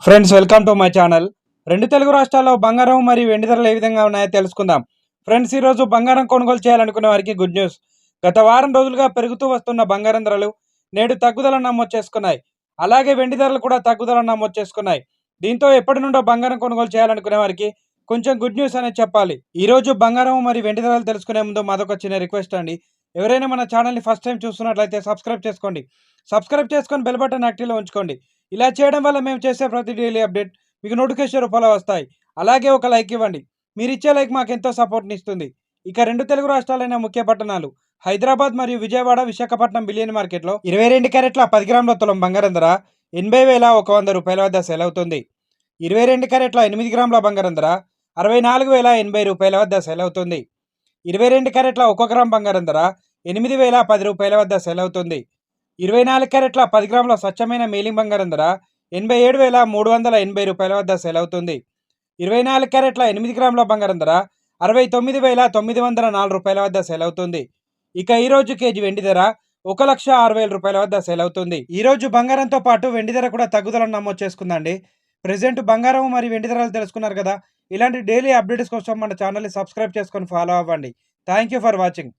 Friends, welcome to my channel. రెండు తెలుగు రాష్ట్రాల్లో బంగారం మరియు వెండి ధరలు ఏ విధంగా ఉన్నాయో తెలుసుకుందాం. ఫ్రెండ్స్, ఈరోజు బంగారం కొనుగోలు చేయాలనుకునే వారికి గుడ్ న్యూస్. గత వారం రోజులుగా పెరుగుతూ వస్తున్న బంగారం ధరలు నేడు తగ్గుదల నమోదు చేసుకున్నాయి. అలాగే వెండి ధరలు కూడా తగ్గుదల నమోదు చేసుకున్నాయి. దీంతో ఎప్పటి నుండో బంగారం కొనుగోలు చేయాలనుకునే వారికి కొంచెం గుడ్ న్యూస్ అనేది చెప్పాలి. ఈ రోజు బంగారం మరియు వెండి ధరలు తెలుసుకునే ముందు మాదొక చిన్న రిక్వెస్ట్ అండి. ఎవరైనా మన ఛానల్ని ఫస్ట్ టైం చూస్తున్నట్లయితే సబ్స్క్రైబ్ చేసుకోండి. సబ్స్క్రైబ్ చేసుకొని బెల్ బటన్ యాక్టివ్లో ఉంచుకోండి. ఇలా చేయడం వల్ల మేము చేసే ప్రతి డైలీ అప్డేట్ మీకు నోటిఫికేషన్ రూపంలో వస్తాయి. అలాగే ఒక లైక్ ఇవ్వండి. మీరు ఇచ్చే లైక్ మాకు ఎంతో సపోర్ట్ని ఇస్తుంది. ఇక రెండు తెలుగు రాష్ట్రాలైన ముఖ్య పట్టణాలు హైదరాబాద్ మరియు విజయవాడ, విశాఖపట్నం బిలియన్ మార్కెట్లో 22 క్యారెట్ల 10 గ్రాముల తులం బంగారం ధర 80,100 రూపాయల వద్ద సేల్ అవుతుంది. 22 క్యారెట్ల 8 గ్రాముల బంగారం ధర 64,080 రూపాయల వద్ద సేల్ అవుతుంది. 22 క్యారెట్ల 1 గ్రామ్ బంగారం ధర 8,010 రూపాయల వద్ద సేల్ అవుతుంది. 24 క్యారెట్ల 10 గ్రాముల స్వచ్ఛమైన మేలింగ్ బంగారం ధర 87,380 రూపాయల వద్ద సేల్ అవుతుంది. 24 క్యారెట్ల 8 గ్రాముల బంగారం ధర 69,904 రూపాయల వద్ద సేల్ అవుతుంది. ఇక ఈ రోజు కేజీ వెండి ధర 1,06,000 రూపాయల వద్ద సేల్ అవుతుంది. ఈ రోజు బంగారంతో పాటు వెండి ధర కూడా తగ్గుదలను నమోదు చేసుకుందండి. ప్రెసెంట్ బంగారం మరియు వెండి ధరలు తెలుసుకున్నారు కదా. ఇలాంటి డైలీ అప్డేట్స్ కోసం మన ఛానల్ని సబ్స్క్రైబ్ చేసుకొని ఫాలో అవ్వండి. Thank you for watching.